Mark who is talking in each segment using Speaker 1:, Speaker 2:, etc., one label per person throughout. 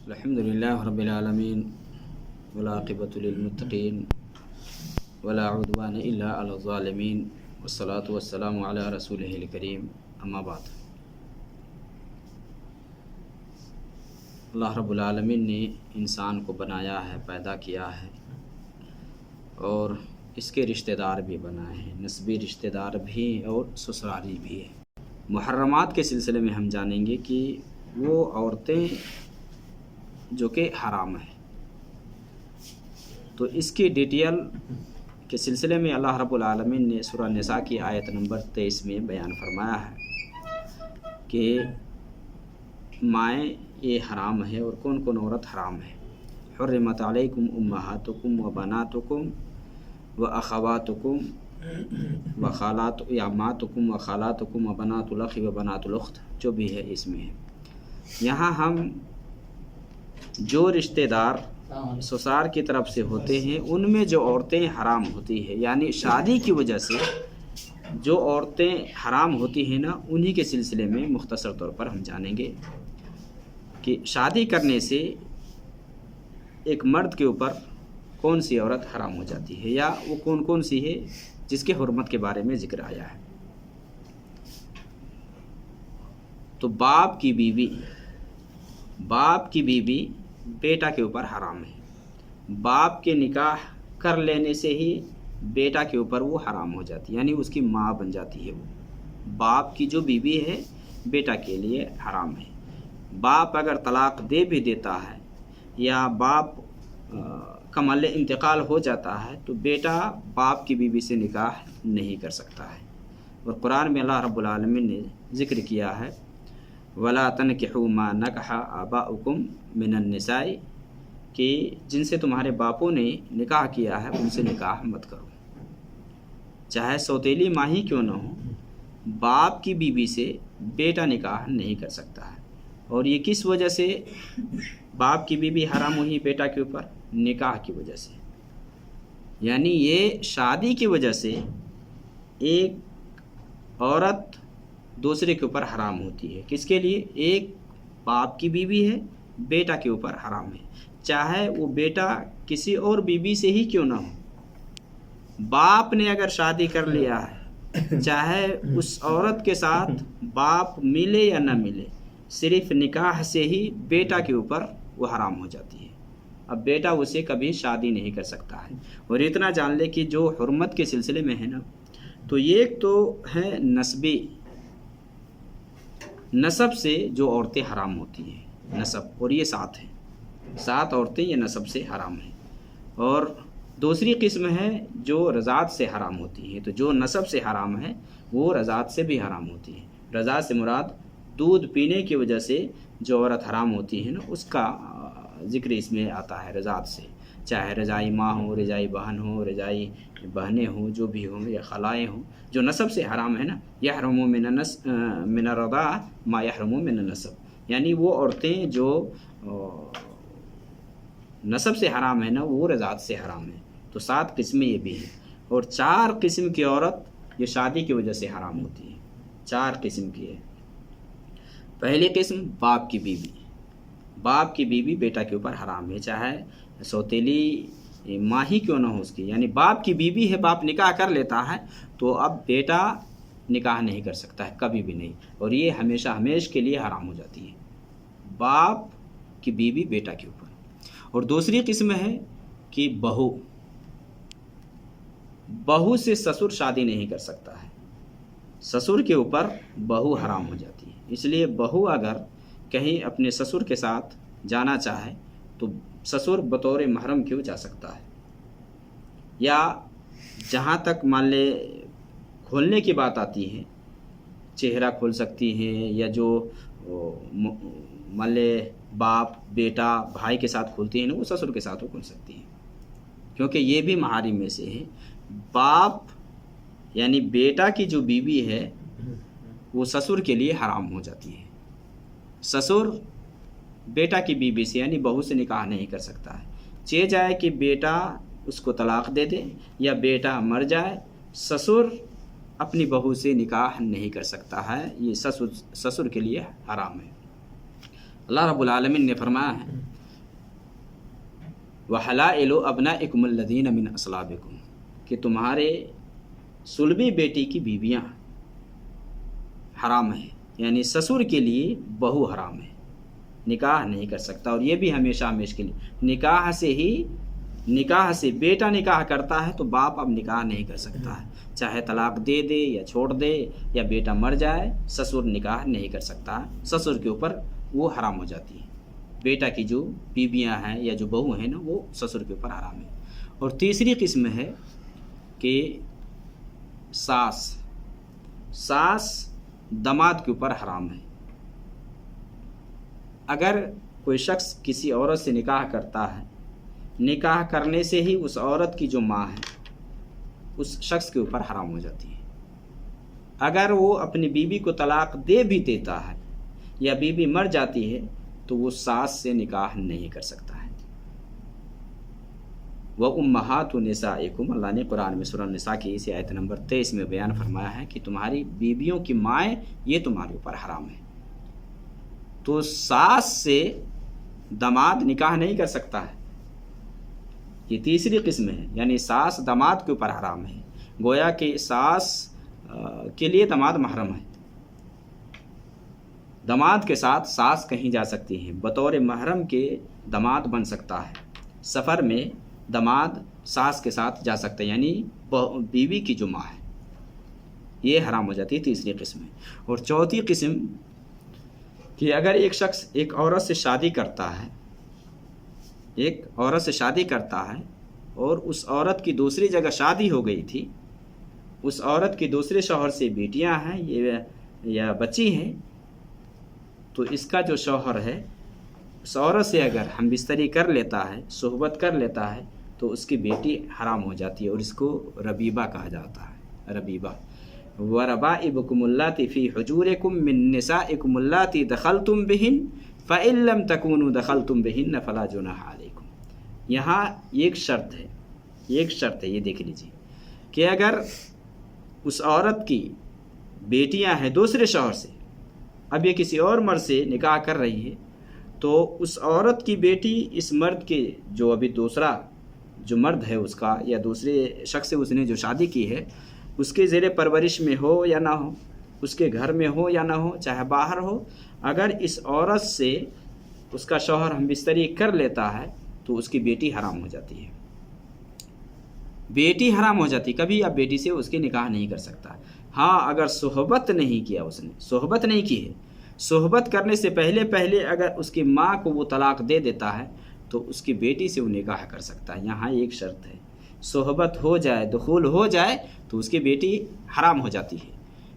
Speaker 1: الحمدللہ رب العالمین والعاقبۃ للمتقین ولا عدوان الا علی الظالمین والصلاة والسلام علی رسولہ الکریم اما بعد۔ اللہ رب العالمین نے انسان کو بنایا ہے، پیدا کیا ہے اور اس کے رشتہ دار بھی بنائے ہیں، نسبی رشتہ دار بھی اور سسرالی بھی ہے۔ محرمات کے سلسلے میں ہم جانیں گے کہ وہ عورتیں جو کہ حرام ہیں، تو اس کی ڈیٹیل کے سلسلے میں اللہ رب العالمین نے سورہ نساء کی آیت نمبر 23 میں بیان فرمایا ہے کہ مائیں یہ حرام ہے اور کون کون عورت حرام ہے۔ حرمت علیکم امہاتکم و بناتکم و اخواتکم و خالات عماتکم و خالاتکم و بنات الاخ و بنات الاخت، جو بھی ہے اس میں ہے۔ یہاں ہم جو رشتہ دار سسرال کی طرف سے ہوتے ہیں ان میں جو عورتیں حرام ہوتی ہیں، یعنی شادی کی وجہ سے جو عورتیں حرام ہوتی ہیں نا، انہی کے سلسلے میں مختصر طور پر ہم جانیں گے کہ شادی کرنے سے ایک مرد کے اوپر کون سی عورت حرام ہو جاتی ہے، یا وہ کون کون سی ہے جس کے حرمت کے بارے میں ذکر آیا ہے۔ تو باپ کی بیوی بیٹا کے اوپر حرام ہے۔ باپ کے نکاح کر لینے سے ہی بیٹا کے اوپر وہ حرام ہو جاتی ہے، یعنی اس کی ماں بن جاتی ہے۔ وہ باپ کی جو بیوی ہے بیٹا کے لیے حرام ہے۔ باپ اگر طلاق دے بھی دیتا ہے یا باپ کا مال انتقال ہو جاتا ہے تو بیٹا باپ کی بیوی سے نکاح نہیں کر سکتا ہے۔ اور قرآن میں اللہ رب العالمین نے ذکر کیا ہے وَلَا تَنْكِحُوا مَا نَكَحَ آبَاؤُكُمْ مِنَ النِّسَاءِ، کہ جن سے تمہارے باپوں نے نکاح کیا ہے ان سے نکاح مت کرو، چاہے سوتیلی ماں ہی کیوں نہ ہو۔ باپ کی بیوی سے بیٹا نکاح نہیں کر سکتا ہے۔ اور یہ کس وجہ سے باپ کی بیوی حرام ہوئی بیٹا کے اوپر؟ نکاح کی وجہ سے، یعنی یہ شادی کی وجہ سے ایک عورت دوسرے کے اوپر حرام ہوتی ہے۔ کس کے لیے؟ ایک باپ کی بیوی ہے، بیٹا کے اوپر حرام ہے، چاہے وہ بیٹا کسی اور بیوی سے ہی کیوں نہ ہو۔ باپ نے اگر شادی کر لیا ہے، چاہے اس عورت کے ساتھ باپ ملے یا نہ ملے، صرف نکاح سے ہی بیٹا کے اوپر وہ حرام ہو جاتی ہے۔ اب بیٹا اسے کبھی شادی نہیں کر سکتا ہے۔ اور اتنا جان لے کہ جو حرمت کے سلسلے میں ہے نا، تو ایک تو ہے نسب سے جو عورتیں حرام ہوتی ہیں، نسب، اور یہ 7 ہیں، 7 عورتیں یہ نسب سے حرام ہیں۔ اور دوسری قسم ہے جو رضاعت سے حرام ہوتی ہے۔ تو جو نسب سے حرام ہے وہ رضاعت سے بھی حرام ہوتی ہے۔ رضاعت سے مراد دودھ پینے کی وجہ سے جو عورت حرام ہوتی ہے نا، اس کا ذکر اس میں آتا ہے رضاعت سے، چاہے رضائی ماں ہو، رضائی بہن ہو، رضائی بہنیں ہوں، جو بھی ہوں، یا خلائیں ہوں، جو نسب سے حرام ہے نا، یحرم من الرضاع ما یحرم من النسب، یعنی وہ عورتیں جو نسب سے حرام ہے نا وہ رضاعت سے حرام ہے۔ تو 7 قسمیں یہ بھی ہیں۔ اور 4 قسم کی عورت یہ شادی کی وجہ سے حرام ہوتی ہے۔ 4 قسم کی ہے۔ پہلی قسم باپ کی بیوی۔ باپ کی بیوی بیٹا کے اوپر حرام ہے، چاہے سوتیلی ماں ہی کیوں نہ ہو اس کی، یعنی باپ کی بیوی ہے، باپ نکاح کر لیتا ہے تو اب بیٹا نکاح نہیں کر سکتا ہے، کبھی بھی نہیں، اور یہ ہمیشہ کے لیے حرام ہو جاتی ہے، باپ کی بیوی بیٹا کے اوپر۔ اور دوسری قسم ہے کہ بہو سے سسر شادی نہیں کر سکتا ہے، سسر کے اوپر بہو حرام ہو جاتی ہے۔ اس لیے بہو اگر کہیں اپنے سسر کے ساتھ جانا چاہے تو سسر بطور محرم کیوں جا سکتا ہے، یا جہاں تک مان لے کھولنے کی بات آتی ہے، چہرہ کھول سکتی ہیں، یا جو مان لے باپ بیٹا بھائی کے ساتھ کھولتی ہیں نا، وہ سسر کے ساتھ وہ کھول سکتی ہیں، کیونکہ یہ بھی محارم میں سے ہے۔ باپ یعنی بیٹا کی جو بیوی ہے وہ سسر کے لیے حرام ہو جاتی ہے۔ سسر بیٹا کی بیوی سے یعنی بہو سے نکاح نہیں کر سکتا ہے، چاہے جائے کہ بیٹا اس کو طلاق دے دے یا بیٹا مر جائے، سسر اپنی بہو سے نکاح نہیں کر سکتا ہے، یہ سسر کے لیے حرام ہے۔ اللہ رب العالمین نے فرمایا ہے وحلائل ابنائکم الذین من اصلابکم، کہ تمہارے صلبی بیٹی کی بیویاں حرام ہیں، یعنی سسر کے لیے بہو حرام ہے، نکاح نہیں کر سکتا، اور یہ بھی ہمیشہ ہمیشہ کے لیے۔ نکاح سے بیٹا نکاح کرتا ہے تو باپ اب نکاح نہیں کر سکتا ہے، چاہے طلاق دے دے یا چھوڑ دے یا بیٹا مر جائے، سسر نکاح نہیں کر سکتا، سسر کے اوپر وہ حرام ہو جاتی ہے۔ بیٹا کی جو بیویاں ہیں یا جو بہو ہیں نا، وہ سسر کے اوپر حرام ہے۔ اور تیسری قسم ہے کہ ساس داماد کے اوپر حرام ہے۔ اگر کوئی شخص کسی عورت سے نکاح کرتا ہے، نکاح کرنے سے ہی اس عورت کی جو ماں ہے اس شخص کے اوپر حرام ہو جاتی ہے۔ اگر وہ اپنی بیوی کو طلاق دے بھی دیتا ہے یا بیوی مر جاتی ہے تو وہ ساس سے نکاح نہیں کر سکتا ہے۔ وَأُمَّهَاتُ نِسَائِكُمْ، اللہ نے قرآن میں سورہ النساء کی اسی آیت نمبر 23 میں بیان فرمایا ہے کہ تمہاری بیویوں کی مائیں یہ تمہارے اوپر حرام ہے۔ تو ساس سے داماد نکاح نہیں کر سکتا ہے، یہ تیسری قسم ہے، یعنی ساس داماد کے اوپر حرام ہے۔ گویا کہ ساس کے لیے داماد محرم ہے، داماد کے ساتھ ساس کہیں جا سکتی ہے، بطور محرم کے داماد بن سکتا ہے، سفر میں داماد ساس کے ساتھ جا سکتا ہے، یعنی بیوی کی جو ماں ہے، یہ حرام ہو جاتی ہے، تیسری قسم ہے۔ اور چوتھی قسم کہ اگر ایک شخص ایک عورت سے شادی کرتا ہے، اور اس عورت کی دوسری جگہ شادی ہو گئی تھی، اس عورت کی دوسرے شوہر سے بیٹیاں ہیں یا بچی ہیں، تو اس کا جو شوہر ہے اس عورت سے اگر ہم بستری کر لیتا ہے، صحبت کر لیتا ہے، تو اس کی بیٹی حرام ہو جاتی ہے، اور اس کو ربیبہ کہا جاتا ہے، ربیبہ۔ وَرَبَائِبُكُمُ اللَّاتِي فِي حُجُورِكُم مِّن نِّسَائِكُمُ اللَّاتِي دَخَلْتُم بِهِنَّ فَإِن لَّمْ تَكُونُوا دَخَلْتُم بِهِنَّ فَلَا جُنَاحَ عَلَيْكُمْ۔ یہاں ایک شرط ہے، یہ دیکھ لیجیے کہ اگر اس عورت کی بیٹیاں ہیں دوسرے شوہر سے، اب یہ کسی اور مرد سے نکاح کر رہی ہے، تو اس عورت کی بیٹی اس مرد کے جو ابھی دوسرا جو مرد ہے اس کا یا دوسرے شخص سے اس نے جو شادی کی ہے، اس کے زیر پرورش میں ہو یا نہ ہو، اس کے گھر میں ہو یا نہ ہو، چاہے باہر ہو، اگر اس عورت سے اس کا شوہر ہم بستری کر لیتا ہے تو اس کی بیٹی حرام ہو جاتی ہے، بیٹی حرام ہو جاتی، کبھی اب بیٹی سے اس کی نکاح نہیں کر سکتا۔ ہاں اگر صحبت نہیں کیا، اس نے صحبت نہیں کی ہے، صحبت کرنے سے پہلے اگر اس کی ماں کو وہ طلاق دے دیتا ہے تو اس کی بیٹی سے وہ نکاح کر سکتا ہے۔ یہاں ایک شرط ہے، صحبت ہو جائے، دخول ہو جائے تو اس کی بیٹی حرام ہو جاتی ہے،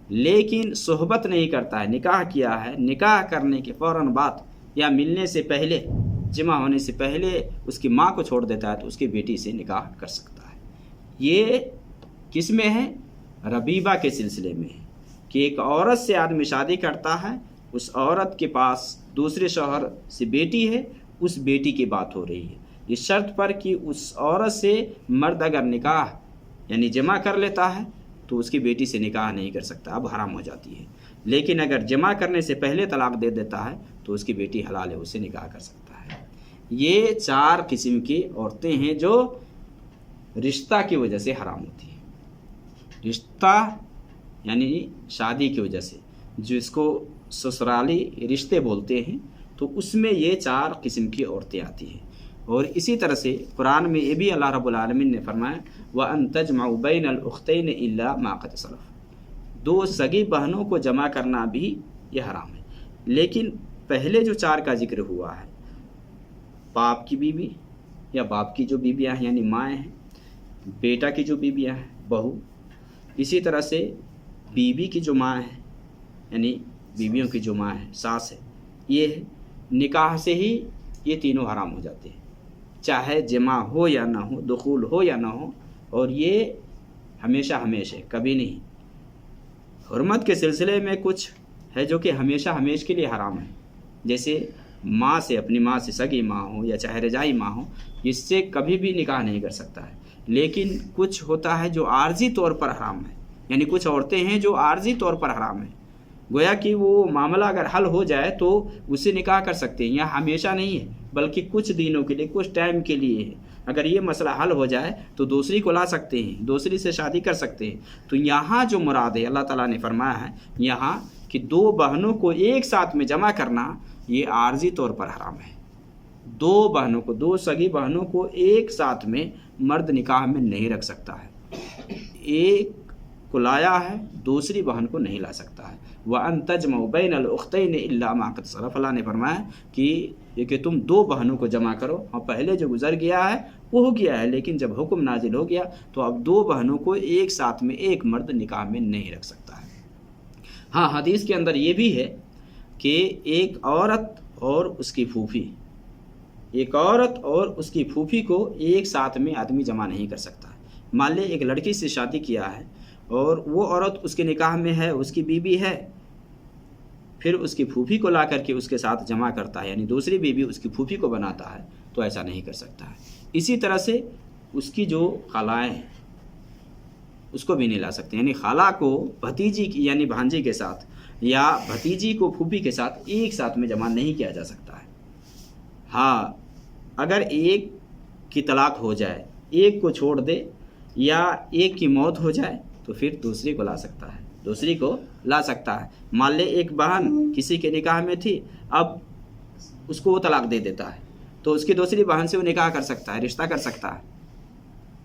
Speaker 1: لیکن صحبت نہیں کرتا ہے، نکاح کیا ہے، نکاح کرنے کے فوراً بعد یا ملنے سے پہلے، جمع ہونے سے پہلے اس کی ماں کو چھوڑ دیتا ہے تو اس کی بیٹی سے نکاح کر سکتا ہے۔ یہ کس میں ہے؟ ربیبہ کے سلسلے میں ہے کہ ایک عورت سے آدمی شادی کرتا ہے، اس عورت کے پاس دوسرے شوہر سے بیٹی ہے، اس بیٹی کی بات ہو رہی ہے، اس شرط پر کہ اس عورت سے مرد اگر نکاح یعنی جمع کر لیتا ہے تو اس کی بیٹی سے نکاح نہیں کر سکتا، اب حرام ہو جاتی ہے، لیکن اگر جمع کرنے سے پہلے طلاق دے دیتا ہے تو اس کی بیٹی حلال ہے، اس سے نکاح کر سکتا ہے۔ یہ 4 قسم کی عورتیں ہیں جو رشتہ کی وجہ سے حرام ہوتی ہیں، رشتہ یعنی شادی کی وجہ سے، جس کو سسرالی رشتے بولتے ہیں، تو اس میں یہ 4 قسم کی عورتیں آتی ہیں۔ اور اسی طرح سے قرآن میں یہ بھی اللہ رب العالمین نے فرمایا وَأَن تَجْمَعُوا بَيْنَ الْأُخْتَيْنِ إِلَّا مَا قَدْ سَلَفَ، 2 سگی بہنوں کو جمع کرنا بھی یہ حرام ہے۔ لیکن پہلے جو 4 کا ذکر ہوا ہے، باپ کی بیوی یا باپ کی جو بیویاں ہیں یعنی مائیں ہیں، بیٹا کی جو بیویاں ہیں بہو، اسی طرح سے بیوی کی جو ماں ہے یعنی بیویوں کی جو ماں ہے ساس ہے، یہ نکاح سے ہی یہ تینوں حرام ہو جاتے ہیں، چاہے جمع ہو یا نہ ہو، دخول ہو یا نہ ہو، اور یہ ہمیشہ کبھی نہیں۔ حرمت کے سلسلے میں کچھ ہے جو کہ ہمیشہ کے لیے حرام ہے، جیسے ماں سے، اپنی ماں سے سگی ماں ہو یا چاہے رجائی ماں ہو، اس سے کبھی بھی نکاح نہیں کر سکتا ہے۔ لیکن کچھ ہوتا ہے جو عارضی طور پر حرام ہے، یعنی کچھ عورتیں ہیں جو عارضی طور پر حرام ہیں، گویا کہ وہ معاملہ اگر حل ہو جائے تو اس سے نکاح کر سکتے ہیں. یہاں ہمیشہ نہیں ہے بلکہ کچھ دنوں کے لیے، کچھ ٹائم کے لیے ہے. اگر یہ مسئلہ حل ہو جائے تو دوسری کو لا سکتے ہیں، دوسری سے شادی کر سکتے ہیں. تو یہاں جو مراد ہے اللہ تعالیٰ نے فرمایا ہے یہاں کہ دو بہنوں کو ایک ساتھ میں جمع کرنا یہ عارضی طور پر حرام ہے. دو بہنوں کو، دو سگی بہنوں کو ایک ساتھ میں مرد نکاح میں نہیں رکھ سکتا ہے. ایک کو لایا ہے دوسری بہن کو نہیں لا سکتا ہے. وَأَن تَجْمَعُوا بَيْنَ الْأُخْتَيْنِ إِلَّا مَا قَدْ سَلَفَ، اللہ نے فرمایا کہ تم دو بہنوں کو جمع کرو. اور پہلے جو گزر گیا ہے وہ ہو گیا ہے، لیکن جب حکم نازل ہو گیا تو اب دو بہنوں کو ایک ساتھ میں ایک مرد نکاح میں نہیں رکھ سکتا ہے. ہاں حدیث کے اندر یہ بھی ہے کہ ایک عورت اور اس کی پھوپھی، ایک عورت اور اس کی پھوپھی کو ایک ساتھ میں آدمی جمع نہیں کر سکتا. مان لے ایک لڑکی سے شادی کیا ہے اور وہ عورت اس کے نکاح میں ہے، اس کی بیوی ہے، پھر اس کی پھوپھی کو لا کر کے اس کے ساتھ جمع کرتا ہے، یعنی دوسری بیوی اس کی پھوپھی کو بناتا ہے، تو ایسا نہیں کر سکتا ہے. اسی طرح سے اس کی جو خالائیں ہیں اس کو بھی نہیں لا سکتے، یعنی خالہ کو بھتیجی کی یعنی بھانجی کے ساتھ یا بھتیجی کو پھوپھی کے ساتھ ایک ساتھ میں جمع نہیں کیا جا سکتا ہے. ہاں اگر ایک کی طلاق ہو جائے، ایک کو چھوڑ دے یا ایک کی موت ہو جائے تو پھر دوسری کو لا سکتا ہے، دوسری کو لا سکتا ہے. مان لے ایک بہن کسی کے نکاح میں تھی، اب اس کو وہ طلاق دے دیتا ہے تو اس کی دوسری بہن سے وہ نکاح کر سکتا ہے، رشتہ کر سکتا ہے،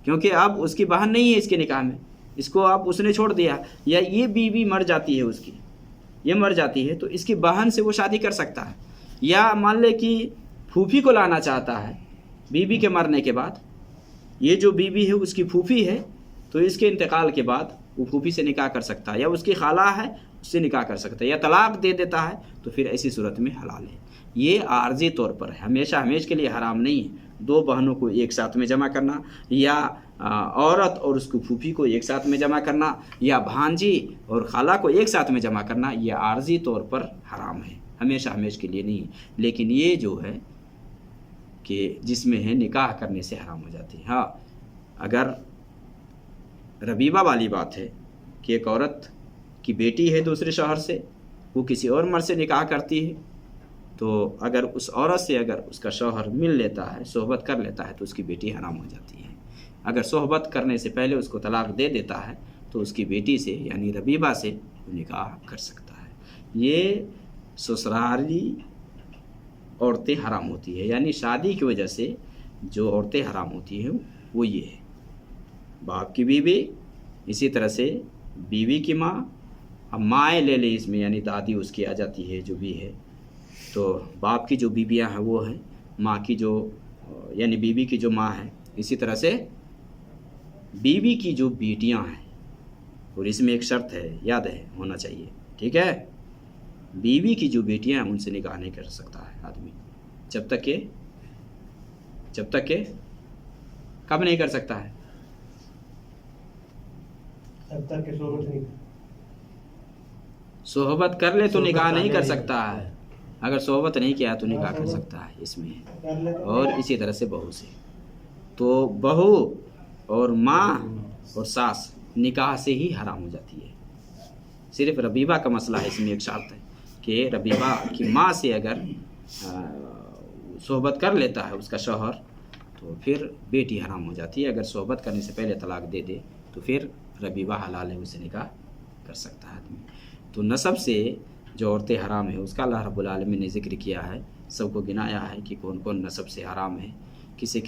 Speaker 1: کیونکہ اب اس کی بہن نہیں ہے اس کے نکاح میں، اس کو اب اس نے چھوڑ دیا. یا یہ بیوی مر جاتی ہے، اس کی یہ مر جاتی ہے تو اس کی بہن سے وہ شادی کر سکتا ہے. یا مان لے کہ پھوپھی کو لانا چاہتا ہے بیوی کے مرنے کے بعد، یہ جو بیوی ہے اس کی پھوپھی ہے تو اس کے انتقال کے بعد وہ پھوپھی سے نکاح کر سکتا ہے، یا اس کی خالہ ہے اس سے نکاح کر سکتا ہے، یا طلاق دے دیتا ہے تو پھر ایسی صورت میں حلال ہے. یہ عارضی طور پر ہے، ہمیشہ ہمیش کے لیے حرام نہیں ہے. دو بہنوں کو ایک ساتھ میں جمع کرنا، یا عورت اور اس کو پھوپھی کو ایک ساتھ میں جمع کرنا، یا بھانجی اور خالہ کو ایک ساتھ میں جمع کرنا، یہ عارضی طور پر حرام ہے، ہمیشہ ہمیش کے لیے نہیں ہے. لیکن یہ جو ہے کہ جس میں ہے نکاح کرنے سے حرام ہو جاتی ہے. ہاں اگر ربیبہ والی بات ہے کہ ایک عورت کی بیٹی ہے دوسرے شوہر سے، وہ کسی اور مرد سے نکاح کرتی ہے، تو اگر اس عورت سے اگر اس کا شوہر مل لیتا ہے، صحبت کر لیتا ہے تو اس کی بیٹی حرام ہو جاتی ہے. اگر صحبت کرنے سے پہلے اس کو طلاق دے دیتا ہے تو اس کی بیٹی سے یعنی ربیبہ سے وہ نکاح کر سکتا ہے. یہ سسرالی عورتیں حرام ہوتی ہے، یعنی شادی کی وجہ سے جو عورتیں حرام ہوتی ہیں وہ یہ ہے: باپ کی بیوی، اسی طرح سے بیوی کی ماں. اب مائیں لے لیں اس میں، یعنی دادی اس کی آ جاتی ہے جو بھی ہے. تو باپ کی جو بیویاں ہیں وہ ہیں، ماں کی جو یعنی بیوی کی جو ماں ہے، اسی طرح سے بیوی کی جو بیٹیاں ہیں. اور اس میں ایک شرط ہے، یاد ہے ہونا چاہیے، ٹھیک ہے؟ بیوی کی جو بیٹیاں ہیں ان سے نکاح نہیں کر سکتا ہے آدمی جب تک کہ کب نہیں کر سکتا ہے؟
Speaker 2: جب تک کہ
Speaker 1: صحبت کر لے تو نکاح نہیں کر سکتا ہے، اگر صحبت نہیں کیا تو نکاح کر سکتا ہے اس میں. اور اسی طرح سے بہو سے، تو بہو اور ماں اور ساس نکاح سے ہی حرام ہو جاتی ہے. صرف ربیبہ کا مسئلہ ہے، اس میں ایک شرط ہے کہ ربیبہ کی ماں سے اگر صحبت کر لیتا ہے اس کا شوہر تو پھر بیٹی حرام ہو جاتی ہے. اگر صحبت کرنے سے پہلے طلاق دے دے تو پھر ربیبہ حلال ہے، اسے نکاح کر سکتا ہے آدمی. تو نسب سے جو عورتیں حرام ہیں اس کا اللہ رب العالمین نے ذکر کیا ہے، سب کو گنایا ہے کہ کون کون نسب سے حرام ہے. کسی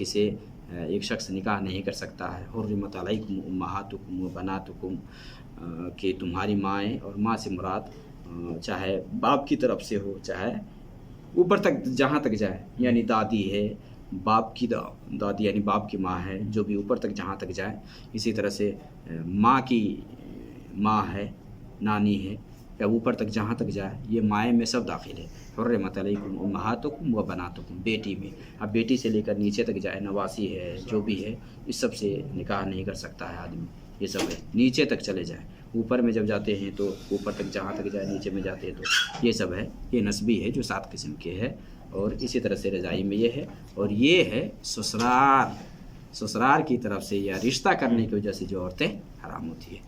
Speaker 1: ایک شخص نکاح نہیں کر سکتا ہے. حرمت علیکم امہاتکم و بناتکم، کہ تمہاری مائیں، اور ماں سے مراد چاہے باپ کی طرف سے ہو چاہے اوپر تک جہاں تک جائے، یعنی دادی ہے، باپ کی دادی یعنی باپ کی ماں ہے، جو بھی اوپر تک جہاں تک جائے. اسی طرح سے ماں کی ماں ہے، نانی ہے، یا اوپر تک جہاں تک جائے، یہ مائیں میں سب داخل ہے. حرمت علیکم امہاتکم و بناتکم، بیٹی میں. اب بیٹی سے لے کر نیچے تک جائے، نواسی ہے، جو بھی ہے، اس سب سے نکاح نہیں کر سکتا ہے آدمی. یہ سب ہے، نیچے تک چلے جائیں. اوپر میں جب جاتے ہیں تو اوپر تک جہاں تک جائے، نیچے میں جاتے ہیں تو یہ سب ہے. یہ نسبی ہے جو 7 قسم کے ہے. اور اسی طرح سے رضائی میں یہ ہے. اور یہ ہے سسرال کی طرف سے یا رشتہ کرنے کی وجہ سے جو عورتیں حرام ہوتی ہے.